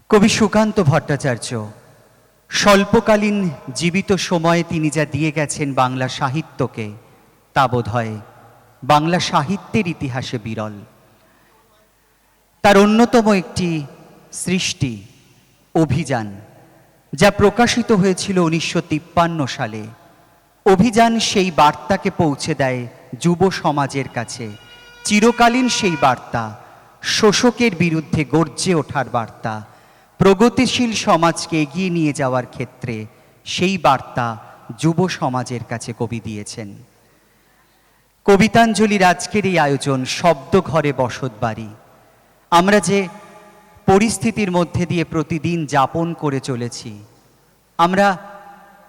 কবি সুকান্ত ভট্টাচার্য স্বল্পকালীন জীবিত সময়ে তিনি যা দিয়ে গেছেন বাংলা সাহিত্যকে, তা বোধহয় বাংলা সাহিত্যের ইতিহাসে বিরল। তার অন্যতম একটি সৃষ্টি অভিযান, যা প্রকাশিত হয়েছিল 1953 সালে। অভিযান সেই বার্তাকে পৌঁছে দেয় যুব সমাজের কাছে, চিরকালীন সেই বার্তা, শোষকের বিরুদ্ধে গর্জে ওঠার বার্তা, প্রগতিশীল সমাজকে এগিয়ে নিয়ে যাওয়ার ক্ষেত্রে সেই বার্তা যুব সমাজের কাছে কবি দিয়েছেন। কবিতাঞ্জলির আজকের এই আয়োজন শব্দ ঘরে বসত বাড়ি। আমরা যে পরিস্থিতির মধ্যে দিয়ে প্রতিদিন যাপন করে চলেছি, আমরা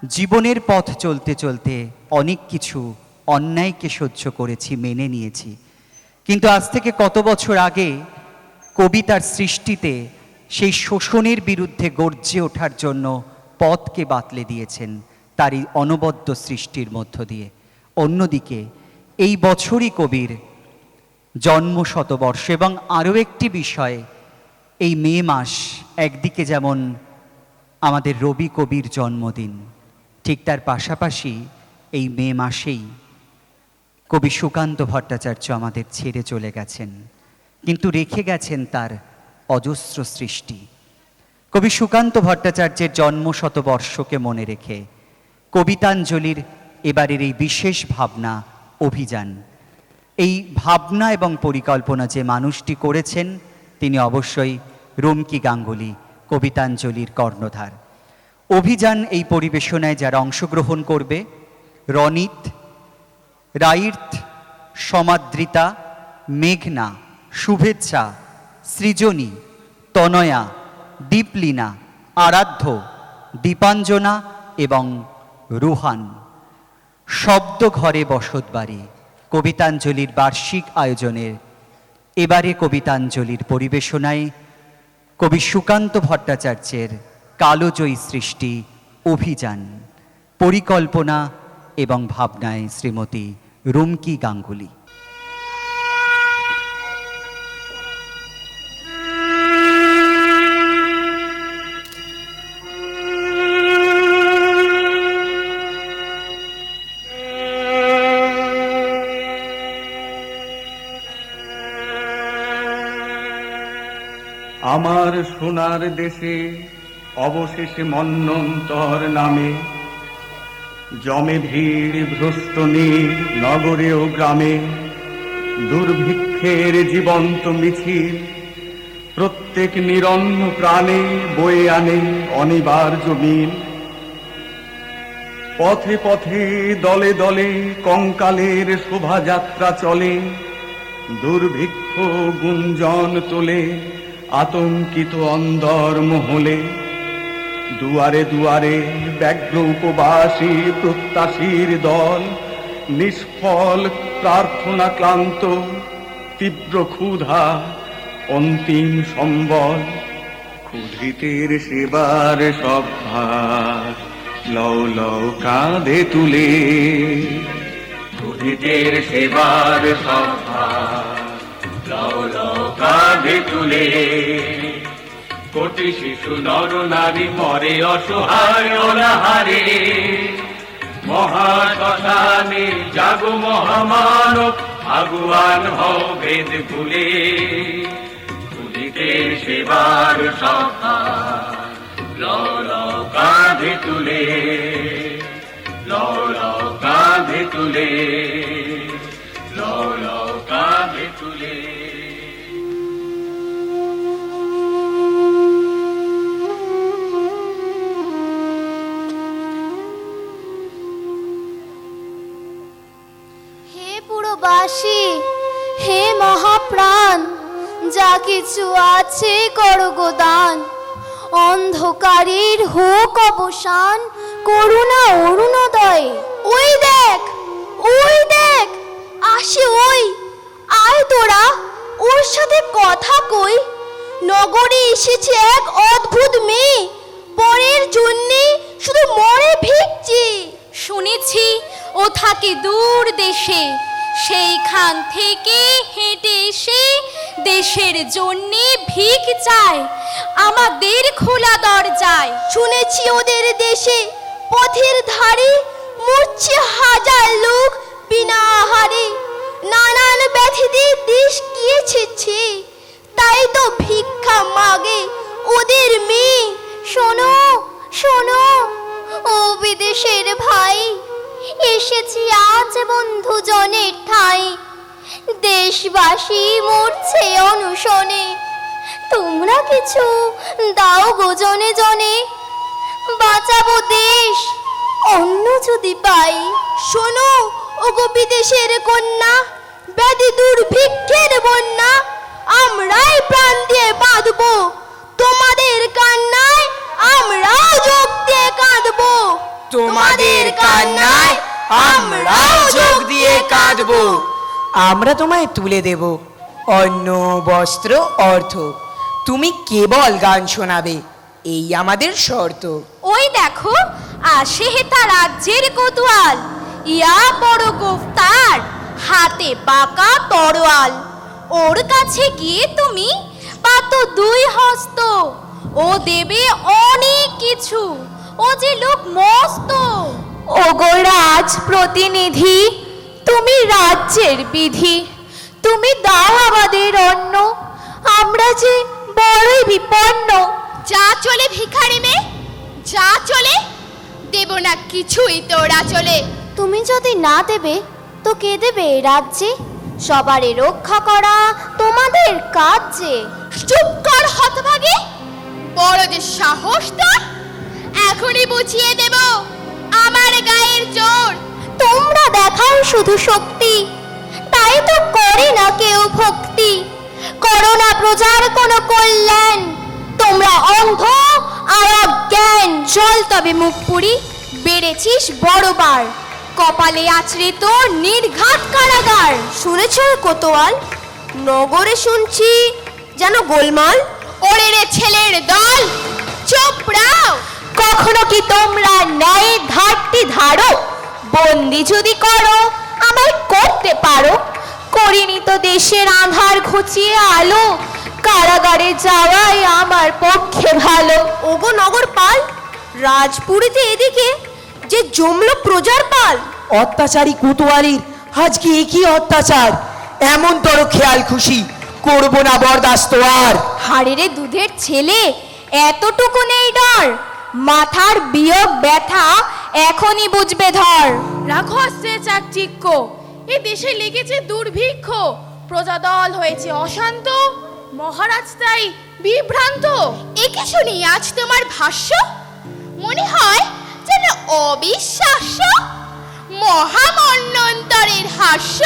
জীবনের পথ চলতে চলতে অনেক কিছু অন্যায়কে সহ্য করেছি, মেনে নিয়েছি। কিন্তু আজ থেকে কত বছর আগে কবি তার সৃষ্টিতে সেই শোষণের বিরুদ্ধে গর্জে ওঠার জন্য পথকে বাতলে দিয়েছেন তার এই অনবদ্য সৃষ্টির মধ্য দিয়ে। অন্যদিকে এই বছরই কবির জন্ম শতবর্ষ, এবং আরও একটি বিষয়, এই মে মাস একদিকে যেমন আমাদের রবি কবির জন্মদিন, ঠিক তার পাশাপাশি এই মে মাসেই কবি সুকান্ত ভট্টাচার্য আমাদের ছেড়ে চলে গেছেন, কিন্তু রেখে গেছেন তার অজস্র সৃষ্টি। কবি সুকান্ত ভট্টাচার্যের জন্ম শতবর্ষকে মনে রেখে কবিতাঞ্জলির এবারের এই বিশেষ ভাবনা অভিযান, এই ভাবনা এবং পরিকল্পনা যে মানুষটি করেছেন তিনি অবশ্যই রুমকি গাঙ্গুলি, কবিতাঞ্জলির কর্ণধার। অভিযান এই পরিবেশনায় যারা অংশগ্রহণ করবে: রনিত, রাইর্থ, সমাদ্রিতা, মেঘনা, শুভেচ্ছা, সৃজনী, তনয়া, দীপলিনা, আরাধ্য, দীপাঞ্জনা এবং রুহান। শব্দ ঘরে বসত বাড়ি কবিতাঞ্জলির বার্ষিক আয়োজনের এবারে কবিতাঞ্জলির পরিবেশনায় কবি সুকান্ত ভট্টাচার্যের কালোজয়ী সৃষ্টি অভিযান, পরিকল্পনা এবং ভাবনায় শ্রীমতী রুমকি গাঙ্গুলি। আমার সোনার দেশে অবশেষে মন্বন্তর নামে জমে ভিড় ভ্রষ্ট নীল নগরে ও গ্রামে, দুর্ভিক্ষের জীবন্ত মিছিল প্রত্যেক নিরন্ন প্রাণে বয়ে আনে অনিবার্য মিল। পথে পথে দলে দলে কঙ্কালের শোভাযাত্রা চলে, দুর্ভিক্ষ গুঞ্জন তোলে আতঙ্কিত অন্দর মহলে। দুয়ারে দুয়ারে ব্যগ্র উপবাসী প্রত্যাশীর দল, নিষ্ফল প্রার্থনা ক্লান্ত তীব্র ক্ষুধা অন্তিম সম্বল। ক্ষুধিতের সেবার সব ভার লও লও কাঁধে তুলে, ক্ষুধিতের সেবার সব ভার লও লও কাঁধে তুলে। কোটি শিশু নর নারী মরে অসহায় অনাহারে, মহাশ্মশানে জাগো মহামানব, আগুয়ান হও ভেদ ভুলে। ক্ষুধিতের সেবার সব ভার লও লও কাঁধে তুলে, লও লও কাঁধে তুলে, লও লও কাঁধে তুলে। বাসী, হে মহাপ্রাণ, যা কিছু আছে করো গো দান। অন্ধকারের হোক অবসান, করুণা অরুণোদয়। ওই দেখ, ওই দেখ, আসে ওই, আয় তোরা ওর সাথে কথা কই। নগরে এসেছে এক অদ্ভুত মেয়ে, পরের জন্যে শুধু মরে ভিক্ষছি। শুনেছি ও থাকে দূর দেশে, সেইখান থেকে হেঁটে এসে দেশের জন্যে ভিক চায়। আমার আমাদের খোলা দরজায়। শুনেছি ওদের দেশে পথের ধারে মরছে হাজার লোক বিনা আহারে, নানান ব্যাধিতে দেশ গিয়েছে ছে, তাই তো ভিক্ষা মাগে ওদের মেয়ে। শোনো শোনো ও বিদেশের ভাই, এসেছি আজ বন্ধু জনের ঠাই, দেশবাসী মরছে অনশনে, তোমরা কিছু দাও গো জনে জনে, বাঁচাবো দেশ অন্য যদি পাই। শোনো ও গো বিদেশের কন্যা, ব্যাধি দুর্ভিক্ষের বন্যা আমরাই প্রাণ দিয়ে বাঁধবো, তোমাদের কান্নায় আমরাও যোগ দিয়ে কাঁদবো, তোমাদের কান্নায় আমরাও যোগ দিয়ে কাঁদবো। আমরা তোমায় তুলে দেব অন্ন বস্ত্র অর্থ, তুমি কেবল গান শোনাবে, এই আমাদের শর্ত। ওই দেখো আসে হেতা রাজ্যের কোতোয়াল, ইয়া বড় গোফতার, হাতে বাঁকা তরোয়াল। ওর কাছে গিয়ে তুমি পাতো দুই হস্ত, ও দেবে অনেক কিছু, ও যে লোক মস্ত। ওগো রাজ প্রতিনিধি, তুমি রাজ্যের বিধি, তুমি দাও আমাদের অন্ন, আমরা যে বড়ই বিপন্ন। যা চলে ভিখারি মেয়ে, যা চলে, দেব না কিছুই তোরা চলে। তুমি যদি না দেবে তো কে দেবে রাজ্যে, সবারে রক্ষা করা তোমাদের কাজ যে। চুপ কর হতভাগে, বড় যে সাহস তোর, এখনই বুঝিয়ে দেব আমার গায়ের জোর। তোমরা দেখাও শুধু শক্তি, তাই তো করে না কেউ ভক্তি, করো না প্রজার কোনো কল্যাণ, তোমরা অন্ধ আর অজ্ঞান। চল তবে মুখ পুরি, বেড়েছিস বড়বার, কপালে আছড়ে তোর নির্ঘাত কারাগার। শুনেছ কোতোয়াল, নগরে শুনছি যেন গোলমাল। ওরে রে ছেলের দল, চুপ রাও। কখনো কি তোমরা ন্যায়ের ধারটি ধারো, বন্দি যদি করো আমায় করতে পারো, করিনি তো দেশের আধার ঘুচিয়ে আলো, কারাগারে যাওয়াই আমার পক্ষে ভালো। ওগো নগর পাল, রাজপুরীতে এদিকে যে জমলো প্রজার পাল। অত্যাচারী কোতোয়ালির আজকে একই অত্যাচার, এমন তোর খেয়াল খুশি করব না বরদাস্ত আর। হাড়েরে দুধের ছেলে, এতটুকু নেই ডর, মাথার বিয়োগ ব্যথা এখনই বুঝবে ধর। রাখো আস্তে চাকচিক্য, এ দেশে লেগেছে দুর্ভিক্ষ, প্রজাদল হয়েছে অশান্ত, মহারাজ তাই বিভ্রান্ত। একে শুনি আজ তোমার ভাষ্য, মনে হয় যেন অবিশ্বাস্য, মহামন্বন্তরের হাস্য,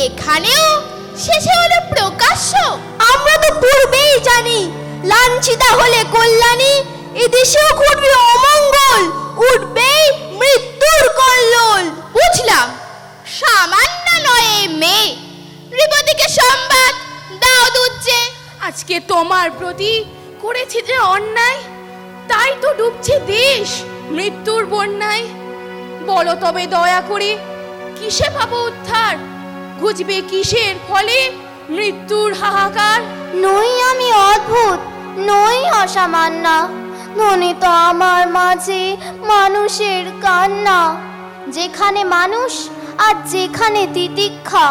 এখানেও শেষে হলো প্রকাশ্য। আমরা তো পূর্বেই জানি, লাঞ্ছিতা হলে কল্যাণী, এদেশেও ঘটবে অমঙ্গল, উঠবেই মৃত্যুর কল্লোল। বুঝলাম সামান্য নয় এ মেয়ে, রিপতিকে সংবাদ দাও দুচ্ছে। আজকে তোমার প্রতি করেছে যে অন্যায়, তাই তো ডুবছে দেশ মৃত্যুর বন্যায়। বলো তবে দয়া করে কিসে পাবো উদ্ধার, ঘুচবে কিসের ফলে মৃত্যুর হাহাকার। নই আমি অদ্ভুত, নই অসামান্য, মনে তো আমার মাঝে মানুষের কান্না, যেখানে মানুষ আর যেখানে তিতিক্ষা,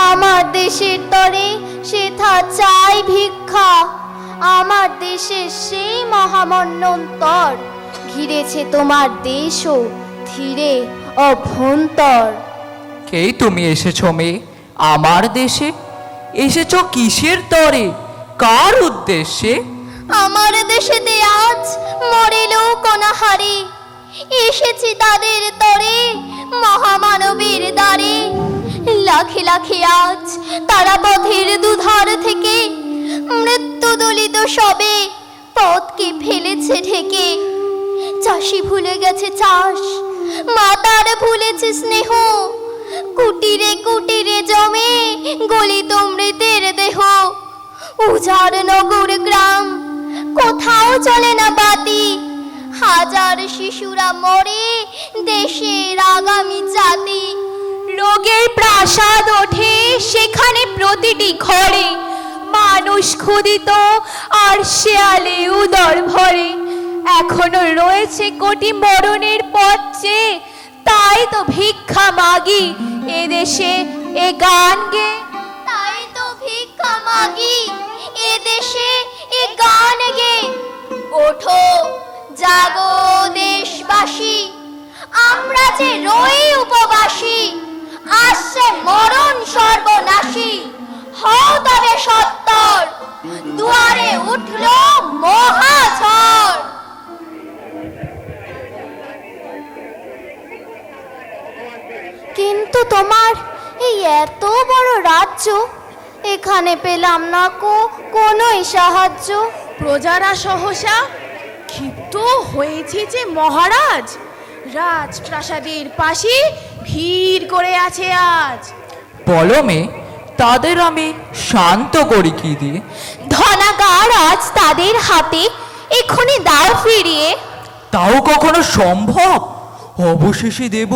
আমার দেশের তরে সেথা চাই ভিক্ষা। আমার দেশের সেই মহামন্বন্তর, ঘিরেছে তোমার দেশও ধীরে অভ্যন্তর। কে তুমি এসেছো মেয়ে আমার দেশে, এসেছো কিসের তরে, কার উদ্দেশ্যে? আমার দেশেতে আজ মরিল কনাহারে, এসেছি তাদের তরে মহামানবীর দ্বারে। লাখে লাখে আজ তারা পথের দুধার থেকে, মৃত্যু দলিত সবে পথকে ফেলেছে ঢেকে। চাষি ভুলে গেছে চাষ, মাতার ভুলেছে স্নেহ, কুটিরে কুটিরে জমে গলিত মৃতের দেহ। উজাড় নগর গ্রাম, কোথাও চলে না বাতি, হাজার শিশুরা মরে দেশের আগামী জাতি। রোগের প্রাসাদ ওঠে সেখানে প্রতিটি ঘরে, মানুষ ক্ষুদিত আর শেয়ালে উদর ভরে, এখনো রয়েছে কোটি মরণের পথ চেয়ে, তাই তো ভিক্ষা মাগি এদেশে এ গান গে, তাই তো ভিক্ষা মাগি এদেশে এ গান গে। ওঠো জাগো দেশবাসী, আমরা যে রই উপবাসী, আসছে মরণ সর্বনাশী, হও তবে সত্তর, দুয়ারে উঠল মহাঝড়। কিন্তু তোমার এই এত বড় রাজ্য, এখানে পেলাম না কোনোই সাহায্য। প্রজারা সহসা ক্ষিপ্ত হয়েছে যে মহারাজ রাজপ্রাসাদের পাশে ভিড় করে আছে আজ। পলমে তাদের আমি শান্ত করি কি দিয়ে? ধনাগার আজ তাদের হাতে, এক্ষুনি দাও ফিরিয়ে। তাও কখনো সম্ভব? অবশেষে দেব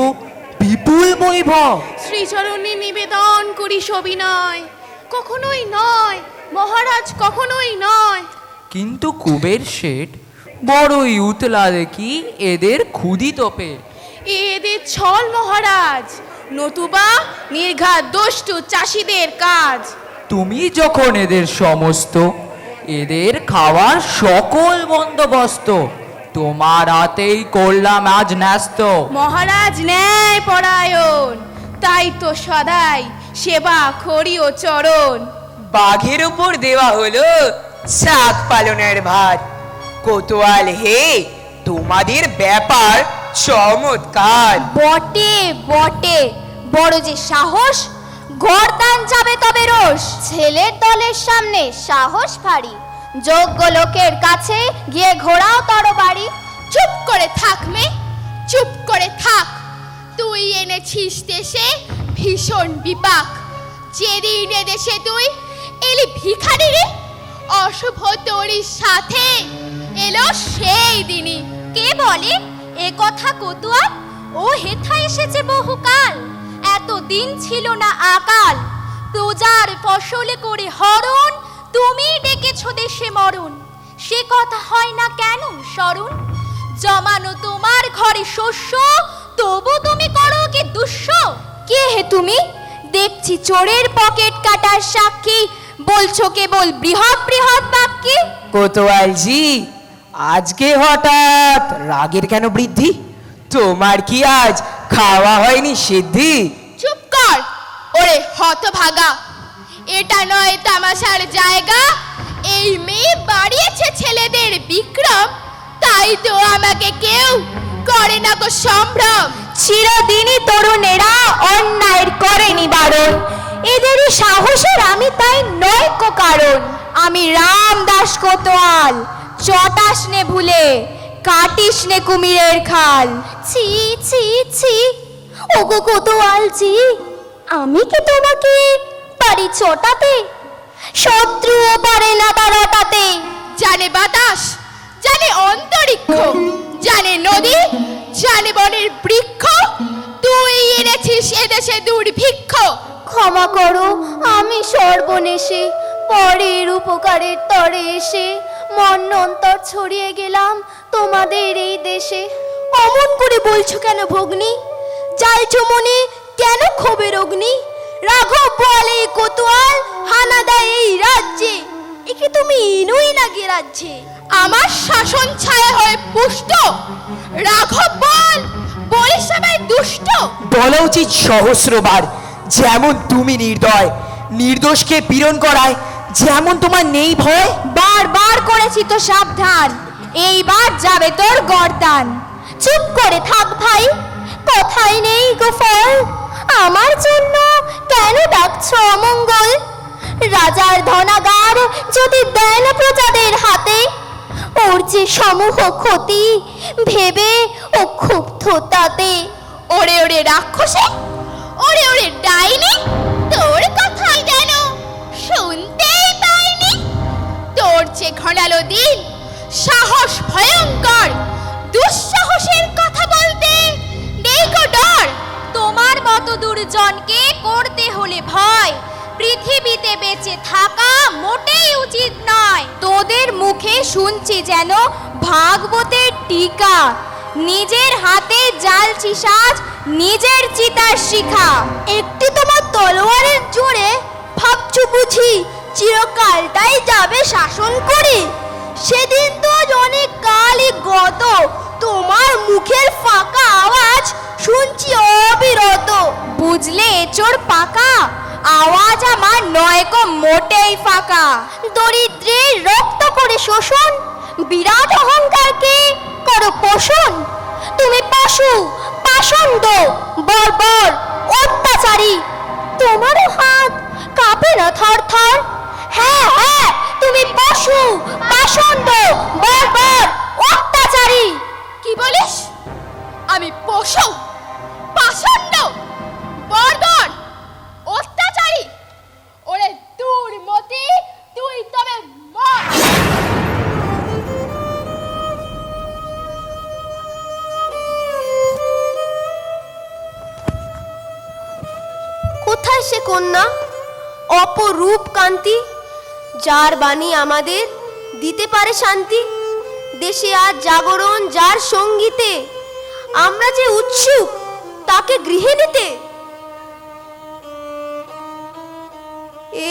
বিপুল বৈভব। শ্রীচরণে নিবেদন করি সবিনয়, কখনোই নয় মহারাজ, কখনোই নয়। কিন্তু কুবের শেঠ বড়ই উতলা দেখি এদের ক্ষুদিত পেট। এদের ছল মহারাজ, নতুবা নির্ঘাত দুষ্টু চাষিদের কাজ। তুমি যখন এদের সমস্ত, এদের খাওয়ার সকল বন্দোবস্ত তোমার হাতেই করলাম আজ ন্যস্ত। মহারাজ ন্যায় পরায়ণ, তাই তো সদাই সেবা করি ও চরণ। বাঘের উপর দেওয়া হলো শাক পালনের ভাত। কোতোয়াল হে, তোমাদের ব্যাপার চমৎকার। বটে বটে, বড় যে সাহস, গর্দান যাবে তবে রোষ। ছেলের দলের সামনে সাহস ভারী, যোগ্য লোকের কাছে গিয়ে ঘোড়াও তরবারি। চুপ করে থাক মে, চুপ করে থাক, তুই এনেছিস দেশে ভীষণ বিপাক। যেদিন এদেশে তুই এলি ভিখারি রে, অশুভ তোরই সাথে এলো সেই দিনই। কে বলে এ কথা কোতোয়াল? ও হেথা এসেছে বহুকাল, এতদিন ছিল না আকাল। প্রজার ফসলে করে হরণ, তুমি ডেকেছ দেশে মরণ। সে কথা হয় না কেন স্মরণ? জমানো তোমার ঘরে শস্য, তবু তুমি করো কি দুঃস্য? কে হে তুমি? দেখছি চোরের পকেট কাটার সাক্ষী, বলছো কেবল বৃহৎ বৃহৎ বাক্যে। কোতোয়াল জি, আজকে হঠাৎ রাগের কেন বৃদ্ধি? তোমার কি আজ খাওয়া হয়নি সিদ্ধি? চুপ কর ওরে হতভাগা, এটা নয় তামাশার জায়গা। এই মেয়ে বাড়িয়েছে ছেলেদের বিক্রম, তাই তো আমাকে কেউ করে না গো সম্ভ্রম। চিরদিনই তরুণেরা অন্যায়ের করেনি বারণ, এদেরই সাহসের আমি তাই নয় কো কারণ। আমি রামদাস কোতোয়াল, চটাস নে ভুলে, কাটিস নে কুমিরের খাল। ছি ছি ছি, ওগো কোতোয়াল জি, আমি কি তোমাকে পারি চটাতে? শত্রুও পারে না তাড়াতে। জানে বাতাস, জানে অন্তরিক্ষ, জানে নদী, জানে বনের বৃক্ষ, তুই এনেছিস এদেশে দুর্ভিক্ষ। ক্ষমা করো আমি সর্বনেশে, পরের উপকারের তরে এসে মন্বন্তর ছড়িয়ে গেলাম তোমাদের এই দেশে। অমন করে বলছো কেন ভগ্নী? জ্বালছো মনে কেন ক্ষোভের অগ্নি? রাঘব বলে কোতোয়াল হানা দেয় এই রাজ্যে, একে তুমি ইনুই নাকি রাজ্যে? আমার শাসন ছায়া হয়ে পুষ্ট, রাঘব বল বলে সবাই দুষ্ট। বলা উচিত সহস্রবার, যেমন তুমি নির্দয়, নির্দোষকে পীড়ন করায় যেমন তোমার নেই ভয়। বারবার করেছি তো সাবধান, এইবার যাবে তোর গর্দান। চুপ করে থাক ভাই, কথাই নেই গো ফল। আমার জন্য কেন ডাকছো অমঙ্গল? রাজার ধনাগার যদি দেন প্রজাদের হাতে, ওর যে সমূহ ক্ষতি ভেবে ও ক্ষুব্ধ তাতে। ওরে ওরে রাক্ষসে, ওরে ওরে ডাইনি, তোর কথাই যেন শুনতেই পাইনি। তোর যে ঘনালো দিন, সাহস ভয়ঙ্কর, দুঃসাহসের কথা বলতে নেই গো ডর। তোমার মতো দুর্জনকে করতে হলে ভয়, পৃথিবীতে বেঁচে থাকা মোটেই উচিত নয়। তোদের মুখে শুনছি যেন ভাগবতের টিকা, নিজের হাতে জ্বালছি সাজ, নিজের চিতার শিখা। একটি তোমার তলোয়ারের জোরে ভাবছো বুঝি চিরকালটাই যাবে শাসন করে? সেদিন তো অনেক কালই গত, তোমার মুখের ফাঁকা আওয়াজ শুনছি অবিরত। বুঝলে এচোর পাকা, আওয়াজ আমার নয় কো মোটেই ফাঁকা। দরিদ্রের রক্ত করে শোষণ, বিরাট অহংকারকে করো পোষণ। তুমি পশু, পাষণ্ড, বর্বর, অত্যাচারী। তোমারও হাত কাঁপে না থর থর? হ্যাঁ হ্যাঁ, তুমি পশু, পাষণ্ড, বর্বর, অত্যাচারী। কি বলিস? আমি পশু, পাষণ্ড, বর্বর, অত্যাচারী? ওরে দূর মতি, তুই তবে মর। কোথায় সে কন্যা, অপরূপ কান্তি, যার বাণী আমাদের দিতে পারে শান্তি? দেশে আজ জাগরণ যার সঙ্গীতে, আমরা যে উৎসুক তাকে গৃহে নিতে।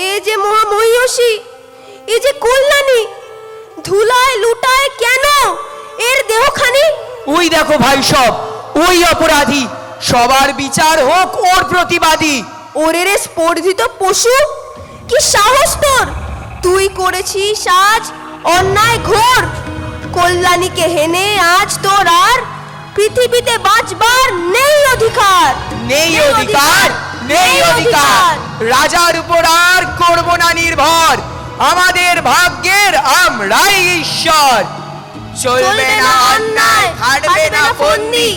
এ যে মহামহিষী, এ যে কল্যাণী, ধুলায় লুটায় কেন এর দেহখানি? ওই দেখো ভাই সব, ওই অপরাধী, সবার বিচার হোক ওর প্রতিবাদী। ওরে রে স্পর্ধিত পশু, কি সাহস তোর! তুই করেছিস আজ অন্যায় ঘোর। কল্যাণীকে হেনে আজ তোর আর পৃথিবীতে বাঁচবার নেই অধিকার। নেই অধিকার, নেই অধিকার। রাজার উপর আর করব না নির্ভর, আমাদের ভাগ্যের আমরাই ঈশ্বর। চলবে না অন্যায়, হাঁটবে না ফন্দি,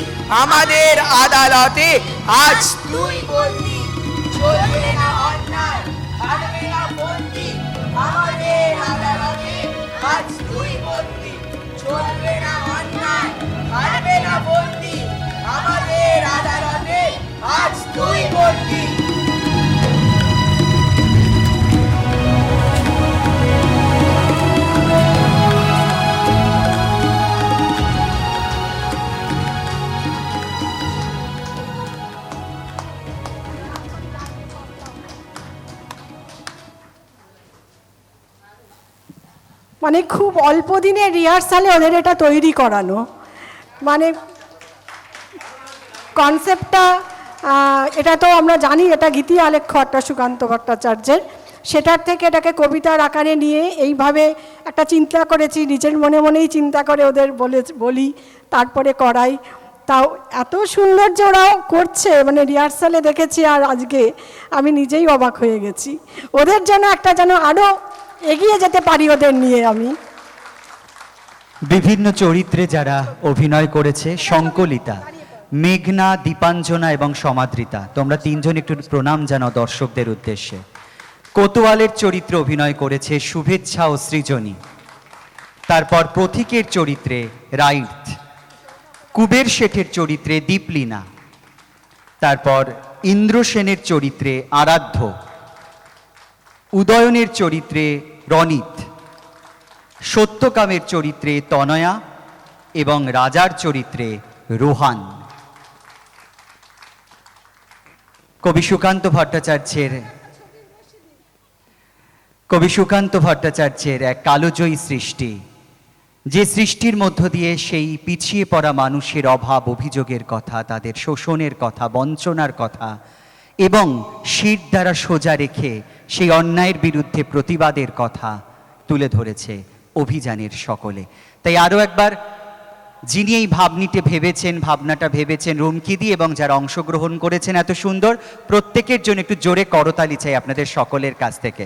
আমাদের আদালতে আজ তুই বন্দি। চলবে না অন্যায়, হাঁটবে না ফন্দি, আমাদের আদালতে আজ তুই বন্দি। চলবে না অন্যায়, হাঁটবে না ফন্দি, আমাদের আদালতে আজ তুই বন্দি। মানে খুব অল্প দিনের রিহার্সালে ওদের এটা তৈরি করানো, মানে কনসেপ্টটা এটা তো আমরা জানি এটা গীতি আলেখ্য একটা সুকান্ত ভট্টাচার্যের, সেটার থেকে এটাকে কবিতার আকারে নিয়ে এইভাবে একটা চিন্তা করেছি, নিজের মনে মনেই চিন্তা করে ওদের বলি তারপরে করাই। তাও এত সুন্দর যে ওরাও করছে, মানে রিহার্সালে দেখেছি আর আজকে আমি নিজেই অবাক হয়ে গেছি। ওদের যেন একটা যেন আরও এগিয়ে যেতে পারি ওদের নিয়ে আমি। বিভিন্ন চরিত্রে যারা অভিনয় করেছে, সংকলিতা, মেঘনা, দীপাঞ্জনা এবং সমাদৃতা, তোমরা তিনজন একটু প্রণাম জানাও দর্শকদের উদ্দেশ্যে। কোতোয়ালের চরিত্রে অভিনয় করেছে শুভেচ্ছা ও সৃজনী। তারপর প্রতীকের চরিত্রে রাইট, কুবের শেঠের চরিত্রে দীপলিনা, তারপর ইন্দ্রসেনের চরিত্রে আরাধ্য, উদয়নের চরিত্রে রনিত, সত্যকামের চরিত্রে তনয়া এবং রাজার চরিত্রে রোহান। কবি সুকান্ত ভট্টাচার্যের এক কালোজয়ী সৃষ্টি, যে সৃষ্টির মধ্য দিয়ে সেই পিছিয়ে পড়া মানুষের অভাব অভিযোগের কথা, তাদের শোষণের কথা, বঞ্চনার কথা এবং শির দ্বারা সোজা রেখে সেই অন্যায়ের বিরুদ্ধে প্রতিবাদের কথা তুলে ধরেছে অভিযানের সকলে। তাই আরও একবার যিনি এই ভাবনাটা ভেবেছেন রুমকিদি এবং যারা অংশগ্রহণ করেছেন এত সুন্দর, প্রত্যেকের জন্য একটু জোরে করতালি চাই আপনাদের সকলের কাছ থেকে।